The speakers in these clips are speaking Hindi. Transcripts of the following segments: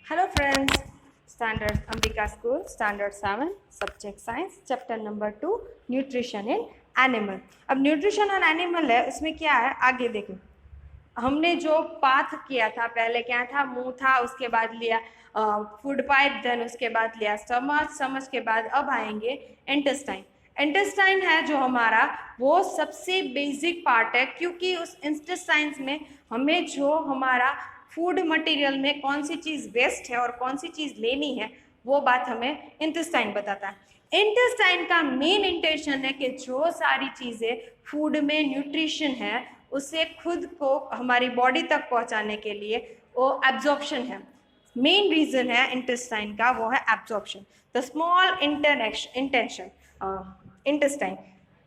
Hello friends, Standard Ambika School, Standard 7, Subject Science, Chapter number 2, Nutrition in Animal. अब न्यूट्रिशन ऑन एनिमल है, उसमें क्या है आगे देखो। हमने जो पाथ किया था, पहले क्या था, मुंह था, उसके बाद लिया फूड पाइप, देन उसके बाद लिया स्टमक, स्टमक के बाद अब आएंगे इंटेस्टाइन। इंटेस्टाइन है जो हमारा वो सबसे बेसिक पार्ट है, क्योंकि उस इंटेस्टाइन में हमें जो हमारा फूड मटेरियल में कौन सी चीज़ वेस्ट है और कौन सी चीज़ लेनी है वो बात हमें इंटेस्टाइन बताता है। इंटेस्टाइन का मेन इंटेंशन है कि जो सारी चीज़ें फूड में न्यूट्रिशन है उसे खुद को हमारी बॉडी तक पहुंचाने के लिए वो एब्जॉर्प्शन है। मेन रीजन है इंटेस्टाइन का, वो है absorption. The small intention intestine,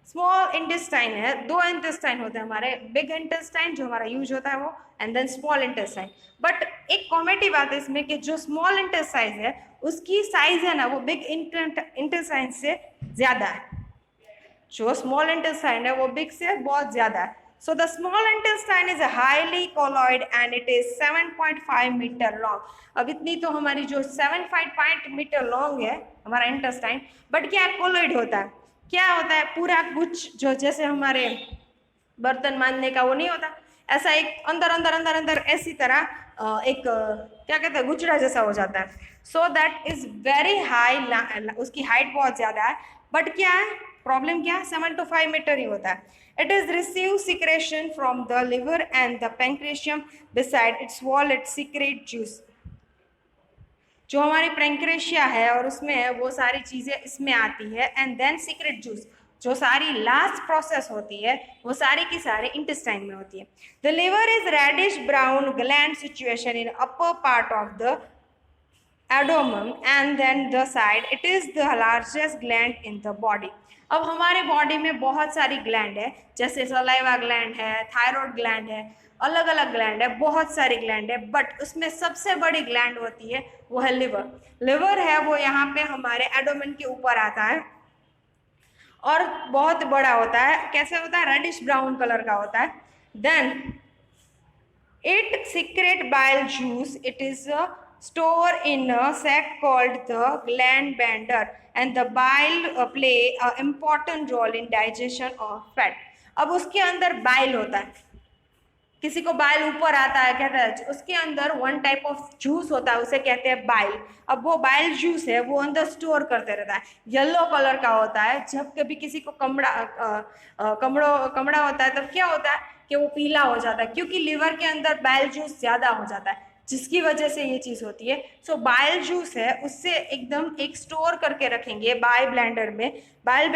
small intestine है, दो इंटेस्टाइन होते हैं हमारे, बिग इंटेस्टाइन जो हमारा यूज होता है वो, and then small intestine. But एक कॉमेडी बात है इसमें कि जो स्मॉल इंटेस्टाइन है उसकी साइज है ना वो बिग इंटेस्टाइन से ज़्यादा है। जो स्मॉल इंटेस्टाइन है वो बिग से बहुत ज़्यादा है। So the small intestine is a highly colloid and it is 7.5 metre long. अब इतनी तो हमारी जो 7.5 मीटर लॉन्ग है हमारा इंटेस्टाइन, बट क्या कोलॉइड होता है, क्या होता है, पूरा कुछ जो जैसे हमारे बर्तन मांजने का वो नहीं होता, ऐसा एक अंदर अंदर अंदर अंदर ऐसी तरह एक क्या कहते हैं गुचड़ा जैसा हो जाता है। So that is very high, उसकी हाइट बहुत ज़्यादा है, बट क्या है प्रॉब्लम, क्या 7 to 5 मीटर ही होता है। It is receive secretion from the liver and the pancreas. Beside its wall, it secrete juice. जो हमारी पैंक्रेशिया है और उसमें है वो सारी चीज़ें इसमें आती है, एंड देन सीक्रेट जूस जो सारी लास्ट प्रोसेस होती है वो सारी की सारी इंटेस्टाइन में होती है। The liver is reddish brown gland situation in upper part of the abdomen and then the side. It is the largest gland in the body. अब हमारे बॉडी में बहुत सारी ग्लैंड है, जैसे सलाइवा ग्लैंड है, थायराइड ग्लैंड है, अलग अलग ग्लैंड है, बहुत सारी ग्लैंड है, बट उसमें सबसे बड़ी ग्लैंड होती है वो है लिवर। लिवर है वो यहाँ पे हमारे एडोमेन के ऊपर आता है और बहुत बड़ा होता है। कैसे होता है, रेडिश ब्राउन कलर का होता है। Then it secrete bile juice, it is store in a sac called the glandblander and the bile play a important role in digestion of fat. अब उसके अंदर बाइल होता है, किसी को बाइल ऊपर आता है कहता है, उसके अंदर वन टाइप ऑफ जूस होता है उसे कहते हैं बाइल। अब वो बाइल जूस है वो अंदर स्टोर करते रहता है, येलो कलर का होता है। जब कभी किसी को कमड़ा होता है तब क्या होता है कि वो पीला हो जाता है, क्योंकि लिवर के अंदर बाइल जूस ज़्यादा हो जाता है जिसकी वजह से ये चीज़ होती है। सो बाइल जूस है उससे एकदम एक स्टोर करके रखेंगे बाइल ब्लेंडर में, बाइल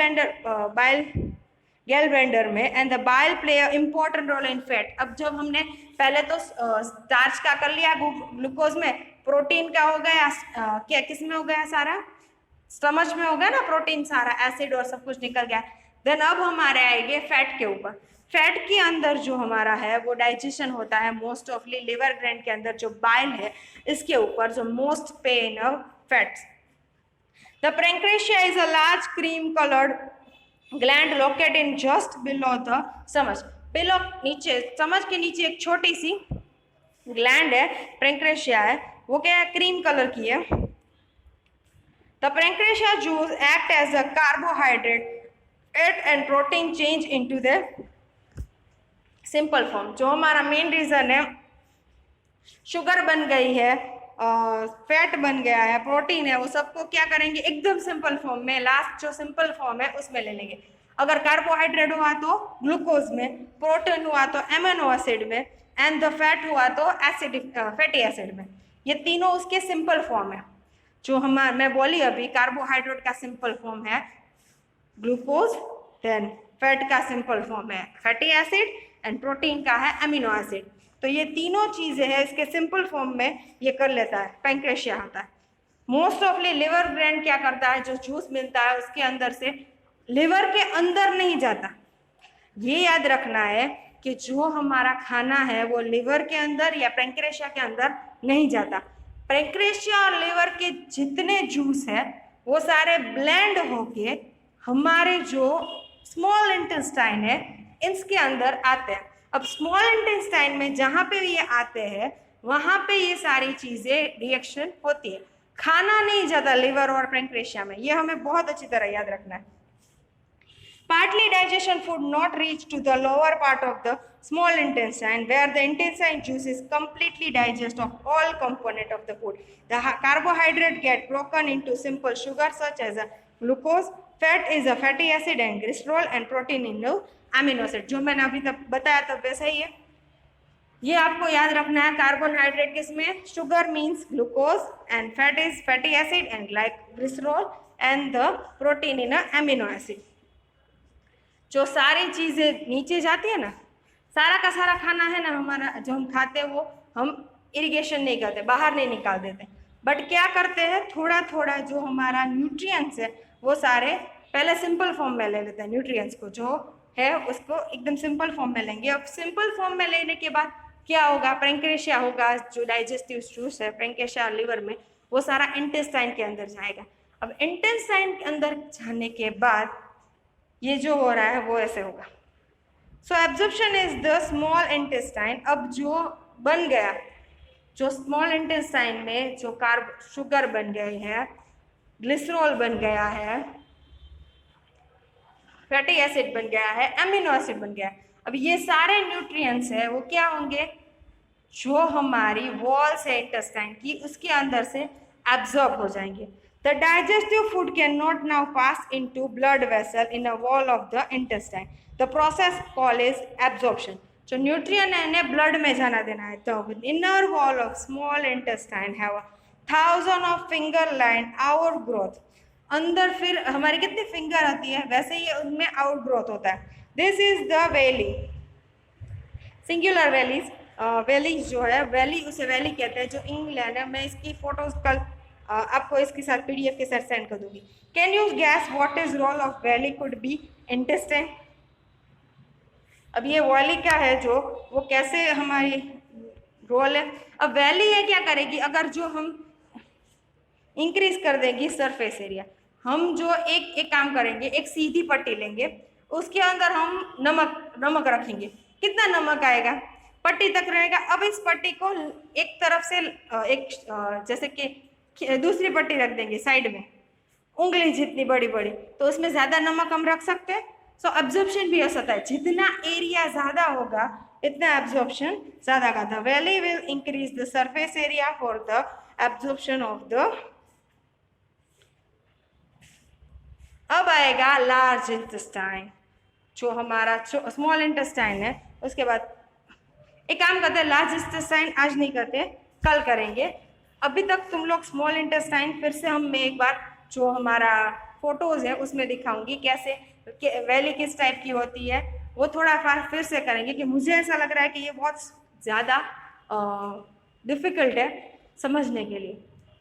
गैल ब्लेंडर में, and the bile play a important role in fat. अब जब हमने पहले तो स्टार्च का कर लिया, ग्लूकोज में, प्रोटीन का हो गया, क्या किस में हो गया, सारा स्टमच में हो गया ना प्रोटीन, सारा एसिड और सब कुछ निकल गया। देन अब हमारे आएंगे फैट के ऊपर। फैट के अंदर जो हमारा है वो डाइजेशन होता है मोस्ट ऑफली लिवर ग्लैंड के अंदर, जो बाइल है इसके ऊपर जो most pen of fats. The pancreas is a large cream coloured gland located in just below the stomach. Below नीचे, स्टमच के नीचे एक छोटी सी ग्लैंड है, पैंक्रेशिया है, वो क्या है, क्रीम कलर की है। The pancreas juice act as a carbohydrate at and protein change into the simple form. जो हमारा मेन रीज़न है, शुगर बन गई है, फैट बन गया है, प्रोटीन है, वो सबको क्या करेंगे एकदम सिंपल फॉर्म में, लास्ट जो सिंपल फॉर्म है उसमें ले लेंगे। अगर कार्बोहाइड्रेट हुआ तो ग्लूकोज में, प्रोटीन हुआ तो एमिनो एसिड में, एंड द फैट हुआ तो फैटी एसिड में। ये तीनों उसके सिंपल फॉर्म है। जो मैं बोली अभी, कार्बोहाइड्रेट का सिंपल फॉर्म है ग्लूकोज, देन फैट का सिंपल फॉर्म है फैटी एसिड, एंड प्रोटीन का है एमिनो एसिड। तो ये तीनों चीज़ें हैं इसके सिंपल फॉर्म में ये कर लेता है, पैंक्रेशिया होता है। मोस्ट ऑफली लिवर ग्लैंड क्या करता है, जो जूस मिलता है उसके अंदर से लिवर के अंदर नहीं जाता। ये याद रखना है कि जो हमारा खाना है वो लिवर के अंदर या पैंक्रेशिया के अंदर नहीं जाता। पैंक्रेशिया और लिवर के जितने जूस है वो सारे ब्लेंड होके हमारे जो स्मॉल इंटेस्टाइन है इसके अंदर आते हैं। अब स्मॉल इंटेस्टाइन में जहाँ पे भी ये आते हैं वहां पे ये सारी चीजें रिएक्शन होती है, खाना नहीं जाता लिवर और पैंक्रेशिया में, ये हमें बहुत अच्छी तरह याद रखना है। Partly digestion food not reach to the lower part of the small intestine where the intestine juices completely digest of all component of the food. The carbohydrate get broken into simple sugar such as glucose, fat is a fatty acid and glycerol and protein in the amino acid. जो मैंने अभी तक बताया था वैसा ही है, ये आपको याद रखना है। कार्बोहाइड्रेट किसमें, sugar means glucose and fat is fatty acid and glycerol and the protein in amino acid. जो सारी चीज़ें नीचे जाती है ना, सारा का सारा खाना है ना हमारा जो हम खाते हैं, वो हम इरिगेशन नहीं करते, बाहर नहीं निकाल देते, बट क्या करते हैं, थोड़ा थोड़ा जो हमारा न्यूट्रिएंट्स है वो सारे पहले सिंपल फॉर्म में ले लेते हैं। न्यूट्रिएंट्स को जो है उसको एकदम सिंपल फॉर्म में लेंगे। अब सिंपल फॉर्म में लेने के बाद क्या होगा, पैंक्रेशिया होगा, जो डाइजेस्टिव जूस है पैंक्रेशिया लिवर में, वो सारा इंटेस्टाइन के अंदर जाएगा। अब इंटेस्टाइन के अंदर जाने के बाद ये जो हो रहा है वो ऐसे होगा। So absorption is the small intestine. अब जो बन गया, जो स्मॉल इंटेस्टाइन में जो शुगर बन गई है, ग्लिसरॉल बन गया है, फैटी एसिड बन गया है, एमिनो एसिड बन गया है। अब ये सारे न्यूट्रिएंट्स है वो क्या होंगे, जो हमारी वॉल्स है इंटेस्टाइन की उसके अंदर से एब्जॉर्ब हो जाएंगे। The digestive food cannot now pass into blood vessel in a wall of the intestine. The process called is absorption. जो न्यूट्रिएंट है इन्हें ब्लड में जाना देना है। The inner wall of small intestine have 1000 of finger line outgrowth. अंदर फिर हमारी कितनी फिंगर आती है, वैसे ही उनमें आउटग्रोथ होता है। This is the valley. Singular valleys. Valleys जो है, वैली उसे वैली कहते हैं, जो इंग्लैंड है। मैं इसकी फोटोज कल आपको इसके साथ PDF के साथ सेंड कर दूंगी। Can you guess what is role of villi could be intestine. अब ये वैली क्या है, जो वो कैसे हमारी रोल है। अब वैली ये क्या करेगी, अगर जो हम इंक्रीज कर देंगी सरफेस एरिया, हम जो एक काम करेंगे, एक सीधी पट्टी लेंगे, उसके अंदर हम नमक रखेंगे। कितना नमक आएगा, पट्टी तक रहेगा। अब इस पट्टी को एक तरफ से जैसे कि दूसरी पट्टी रख देंगे साइड में, उंगली जितनी बड़ी बड़ी, तो उसमें ज़्यादा नमक हम रख सकते हैं। सो एब्जॉर्प्शन भी हो सकता है, जितना एरिया ज़्यादा होगा इतना एब्जॉर्प्शन ज़्यादा का था। Valley will increase the surface area for the absorption of the. अब आएगा लार्ज इंटेस्टाइन, जो हमारा स्मॉल इंटेस्टाइन है। उसके बाद एक काम करते हैं, लार्ज इंटेस्टाइन आज नहीं करते, कल करेंगे। अभी तक तुम लोग स्मॉल इंटेस्टाइन फिर से मैं एक बार जो हमारा फोटोज़ है उसमें दिखाऊंगी कैसे वैली किस टाइप की होती है, वो थोड़ा फिर से करेंगे, कि मुझे ऐसा लग रहा है कि ये बहुत ज़्यादा डिफ़िकल्ट है समझने के लिए।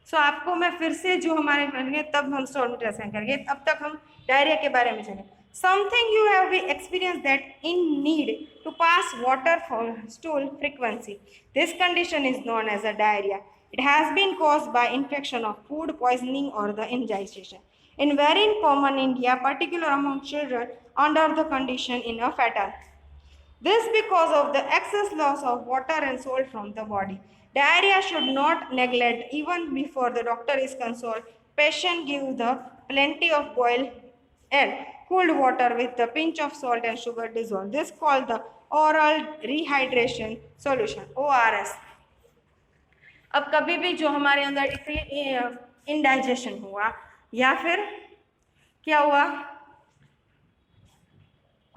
सो आपको मैं फिर से जो हमारे करेंगे तब हम स्मॉल इंटेस्टाइन करेंगे। तब तक हम डायरिया के बारे में जानेंगे। Something you have experienced that in need to pass water from stool frequency. This condition is known as a diarrhea. It has been caused by infection of food poisoning or the indigestion. In very common in India, particularly among children under the condition in a fetal. This because of the excess loss of water and salt from the body. Diarrhea should not neglect even before the doctor is consulted. Patient give the plenty of boiled and cold water with a pinch of salt and sugar dissolved. This called the oral rehydration solution, ORS. अब कभी भी जो हमारे अंदर इंडाइजेशन हुआ या फिर क्या हुआ,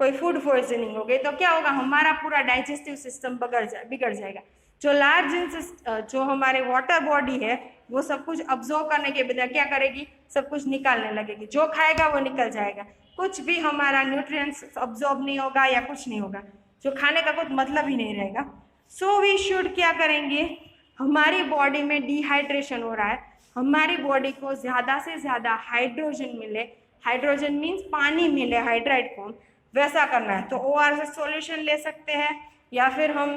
कोई फूड पॉइजनिंग हो गई, तो क्या होगा, हमारा पूरा डाइजेस्टिव सिस्टम बिगड़ जाएगा। जो लार्ज जो हमारे वाटर बॉडी है वो सब कुछ अब्जॉर्व करने के बजाय क्या करेगी, सब कुछ निकालने लगेगी। जो खाएगा वो निकल जाएगा, कुछ भी हमारा न्यूट्रिएंट्स अब्जॉर्ब नहीं होगा या कुछ नहीं होगा, जो खाने का कुछ मतलब ही नहीं रहेगा। सो वी शुड क्या करेंगे, हमारी बॉडी में डिहाइड्रेशन हो रहा है, हमारी बॉडी को ज़्यादा से ज़्यादा हाइड्रोजन मिले, हाइड्रोजन मीन्स पानी मिले हाइड्राइड फॉर्म, वैसा करना है। तो ORS सॉल्यूशन ले सकते हैं या फिर हम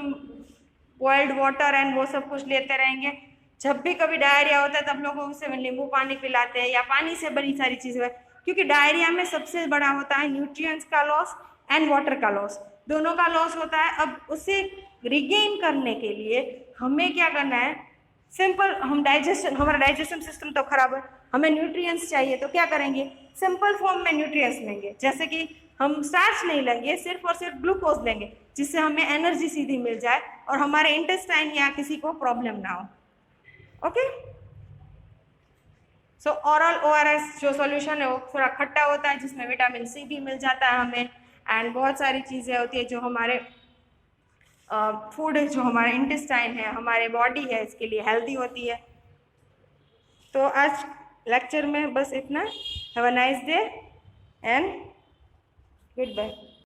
बॉइल्ड वाटर एंड वो सब कुछ लेते रहेंगे। जब भी कभी डायरिया होता है तब लोगों को नींबू पानी पिलाते हैं या पानी से बड़ी सारी चीज़ें, क्योंकि डायरिया में सबसे बड़ा होता है न्यूट्रिएंट्स का लॉस एंड वाटर का लॉस, दोनों का लॉस होता है। अब उसे रिगेन करने के लिए हमें क्या करना है, सिंपल, हमारा डाइजेशन सिस्टम तो खराब है, हमें न्यूट्रिएंट्स चाहिए, तो क्या करेंगे, सिंपल फॉर्म में न्यूट्रिएंट्स लेंगे, जैसे कि हम स्टार्च नहीं लेंगे, सिर्फ और सिर्फ ग्लूकोज लेंगे, जिससे हमें एनर्जी सीधी मिल जाए और हमारे इंटेस्टाइन या किसी को प्रॉब्लम ना हो। ओके, सो ओरल ORS जो सॉल्यूशन है वो थोड़ा खट्टा होता है, जिसमें विटामिन सी भी मिल जाता है हमें, एंड बहुत सारी चीज़ें होती है जो हमारे फूड जो हमारे इंटेस्टाइन है, हमारे बॉडी है, इसके लिए हेल्दी होती है। तो आज लेक्चर में बस इतना। Have a nice day and good bye.